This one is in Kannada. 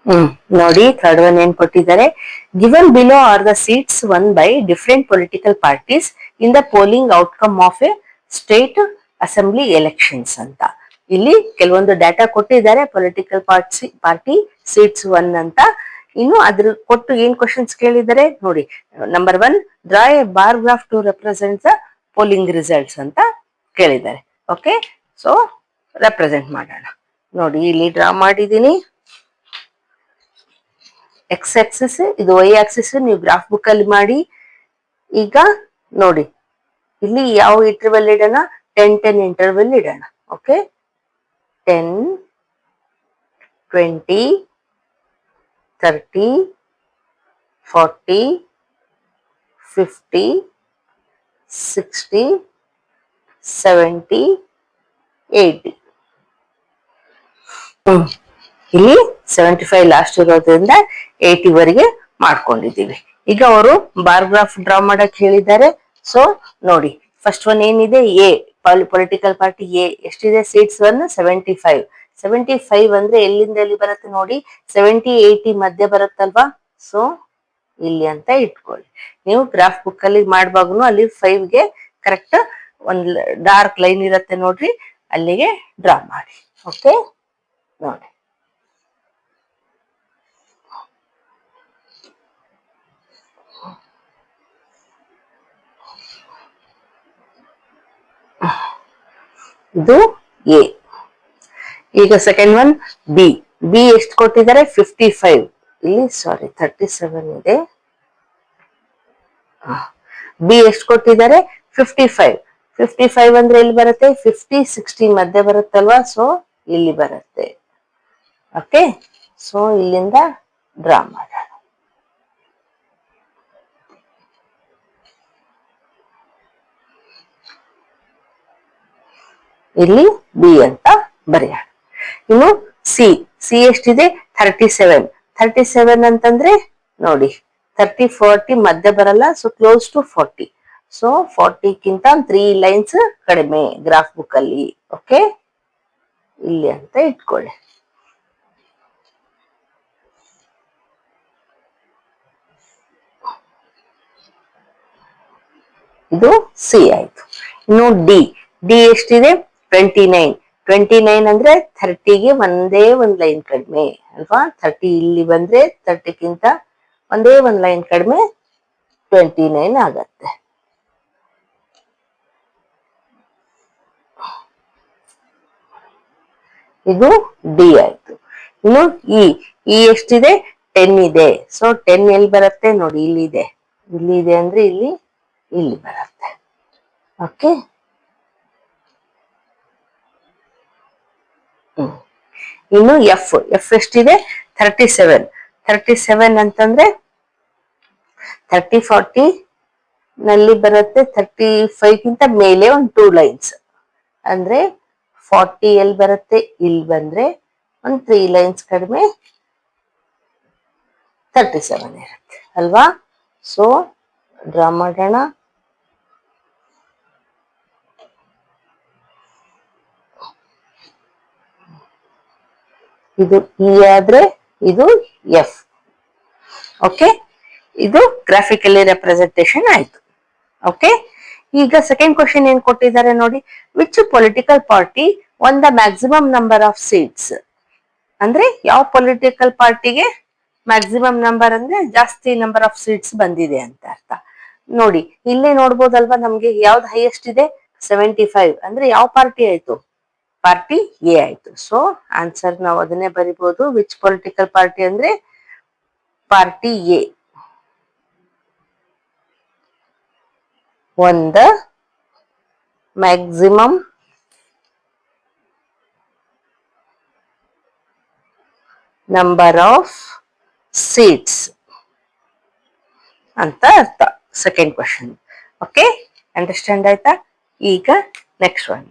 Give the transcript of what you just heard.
ಹ್ಮ್ ನೋಡಿ ಥರ್ಡ್ ಒನ್ ಏನ್ ಕೊಟ್ಟಿದ್ದಾರೆ, given below are the seats one by different political parties in the polling outcome of A state assembly elections ಅಂತ. ಇಲ್ಲಿ ಕೆಲವೊಂದು ಡಾಟಾ ಕೊಟ್ಟಿದ್ದಾರೆ, ಪೊಲಿಟಿಕಲ್ ಪಾರ್ಟಿ ಸೀಟ್ಸ್ ಒನ್ ಅಂತ. ಇನ್ನು ಅದ್ರ ಕೊಟ್ಟು ಏನ್ ಕ್ವಶನ್ಸ್ ಕೇಳಿದ್ದಾರೆ ನೋಡಿ. Number one, draw a bar graph to represent the polling results ಅಂತ ಕೇಳಿದ್ದಾರೆ. ಓಕೆ, ಸೊ ರೆಪ್ರೆಸೆಂಟ್ ಮಾಡೋಣ. ನೋಡಿ ಇಲ್ಲಿ ಡ್ರಾ ಮಾಡಿದೀನಿ. ಎಕ್ಸ್ ಆಕ್ಸಿಸ್ ಇದು ವೈ ಆಕ್ಸಿಸ್, ನೀವು ಗ್ರಾಫ್ ಬುಕ್ ಅಲ್ಲಿ ಮಾಡಿ. ಈಗ ನೋಡಿ ಇಲ್ಲಿ ಯಾವ ಇಂಟರ್ವಲ್ ಇಡೋಣ, 10-10 ಇಂಟರ್ವಲ್ ಇಡೋಣ. ಓಕೆ, 10, 20, 30, 40, 50, 60, 70, 80. ಇಲ್ಲಿ 75 ಲಾಸ್ಟ್ ಇರೋದ್ರಿಂದ 80 ವರೆಗೆ ಮಾಡ್ಕೊಂಡಿದ್ದೀವಿ. ಈಗ ಅವರು ಬಾರ್ ಗ್ರಾಫ್ ಡ್ರಾ ಮಾಡಕ್ ಹೇಳಿದ್ದಾರೆ. ಸೊ ನೋಡಿ, ಫಸ್ಟ್ ಒನ್ ಏನಿದೆ, ಎ ಪೊಲಿಟಿಕಲ್ ಪಾರ್ಟಿ ಎ ಎಷ್ಟಿದೆ ಸೀಟ್ಸ್ ಒನ್ 75. 75 ಅಂದ್ರೆ ಎಲ್ಲಿಂದ ಎಲ್ಲಿ ಬರುತ್ತೆ ನೋಡಿ, 70-80 ಮಧ್ಯೆ ಬರುತ್ತಲ್ವಾ. ಸೊ ಇಲ್ಲಿ ಅಂತ ಇಟ್ಕೊಳ್ಳಿ. ನೀವು ಗ್ರಾಫ್ ಬುಕ್ ಅಲ್ಲಿ ಮಾಡುವಾಗನು ಅಲ್ಲಿ 5ಗೆ ಕರೆಕ್ಟ್ ಒಂದ್ ಡಾರ್ಕ್ ಲೈನ್ ಇರುತ್ತೆ ನೋಡ್ರಿ, ಅಲ್ಲಿಗೆ ಡ್ರಾ ಮಾಡಿ. ಓಕೆ, ನೋಡಿ ಇದು ಎ. ಈಗ ಸೆಕೆಂಡ್ ಒನ್ ಬಿ. ಬಿ ಎಷ್ಟು ಕೊಟ್ಟಿದ್ದಾರೆ, 55. ಇಲ್ಲಿ ಸಾರಿ 37 ಇದೆ. ಬಿ ಎಷ್ಟು ಕೊಟ್ಟಿದ್ದಾರೆ, 55. 55 ಅಂದ್ರೆ ಎಲ್ಲಿ ಬರುತ್ತೆ, 50-60 ಮಧ್ಯೆ ಬರುತ್ತಲ್ವಾ. ಸೊ ಇಲ್ಲಿ ಬರುತ್ತೆ. ಓಕೆ, ಸೊ ಇಲ್ಲಿಂದ ಡ್ರಾ ಮಾಡೋಣ. ಇಲ್ಲಿ ಬಿ ಅಂತ ಬರೆಯೋಣ. ಇನ್ನು ಸಿ. ಸಿ ಎಷ್ಟಿದೆ, 37. 37 ಅಂತಂದ್ರೆ ನೋಡಿ 30-40 ಮಧ್ಯ ಬರಲ್ಲ, ಸೊ ಕ್ಲೋಸ್ ಟು 40. ಸೊ 40ಕ್ಕಿಂತ 3 ಲೈನ್ಸ್ ಕಡಿಮೆ ಗ್ರಾಫ್ ಬುಕ್ ಅಲ್ಲಿ. ಓಕೆ, ಇಲ್ಲಿ ಅಂತ ಇಟ್ಕೊಳ್ಳಿ. ಇದು ಸಿ ಆಯ್ತು. ಇನ್ನು ಡಿ. ಡಿ ಎಷ್ಟಿದೆ, 29. 29 ಅಂದ್ರೆ 30ಗೆ ಒಂದೇ ಒಂದ್ ಲೈನ್ ಕಡಿಮೆ ಅಲ್ವಾ. 30 ಇಲ್ಲಿ ಬಂದ್ರೆ 30ಕ್ಕಿಂತ ಒಂದೇ ಒಂದ್ ಲೈನ್ ಕಡಿಮೆ 29 ಆಗತ್ತೆ. ಇದು ಡಿ ಆಯ್ತು. ಇನ್ನು ಇ. ಇ ಎಷ್ಟಿದೆ, 10 ಇದೆ. ಸೊ 10 ಎಲ್ಲಿ ಬರುತ್ತೆ ನೋಡಿ, ಇಲ್ಲಿ ಇದೆ. ಇಲ್ಲಿ ಇದೆ ಅಂದ್ರೆ ಇಲ್ಲಿ ಬರುತ್ತೆ. ಓಕೆ, ಇನ್ನು ಎಫ್. ಎಫ್ ಎಷ್ಟಿದೆ, 37. 37 ಅಂತಂದ್ರೆ 30-40 ನಲ್ಲಿ ಬರುತ್ತೆ. 35ಗಿಂತ ಮೇಲೆ ಒಂದು 2 ಲೈನ್ಸ್ ಅಂದ್ರೆ 40 ಎಲ್ಲಿ ಬರುತ್ತೆ, ಇಲ್ಲಿ ಬಂದ್ರೆ ಒಂದು 3 ಲೈನ್ಸ್ ಕಡಿಮೆ 37 ಇರುತ್ತೆ ಅಲ್ವಾ. ಸೊ ಡ್ರಾ ಮಾಡೋಣ. ಇದು ಇ ಆದ್ರೆ ಇದು ಎಫ್. ಓಕೆ, ಇದು ಗ್ರಾಫಿಕಲಿ ರೆಪ್ರೆಸೆಂಟೇಷನ್ ಆಯ್ತು. ಓಕೆ, ಈಗ ಸೆಕೆಂಡ್ ಕ್ವಶನ್ ಏನ್ ಕೊಟ್ಟಿದ್ದಾರೆ ನೋಡಿ, which political party one the maximum number of seats. ಅಂದ್ರೆ ಯಾವ ಪೊಲಿಟಿಕಲ್ ಪಾರ್ಟಿಗೆ ಮ್ಯಾಕ್ಸಿಮಮ್ ನಂಬರ್ ಅಂದ್ರೆ ಜಾಸ್ತಿ ನಂಬರ್ ಆಫ್ ಸೀಟ್ಸ್ ಬಂದಿದೆ ಅಂತ ಅರ್ಥ. ನೋಡಿ ಇಲ್ಲೇ ನೋಡ್ಬೋದಲ್ವಾ, ನಮ್ಗೆ ಯಾವ್ದು ಹೈಯೆಸ್ಟ್ ಇದೆ, 75. ಅಂದ್ರೆ ಯಾವ ಪಾರ್ಟಿ ಆಯ್ತು, ಪಾರ್ಟಿ ಎ ಆಯ್ತು. ಸೊ ಆನ್ಸರ್ ನಾವು ಅದನ್ನೇ ಬರಿಬಹುದು. ವಿಚ್ ಪೊಲಿಟಿಕಲ್ ಪಾರ್ಟಿ ಅಂದ್ರೆ party A won the maximum number of seats ಅಂತ ಅರ್ಥ. Second question. ಓಕೆ, ಅಂಡರ್ಸ್ಟ್ಯಾಂಡ್ ಆಯ್ತಾ. ಈಗ ನೆಕ್ಸ್ಟ್ ಒನ್.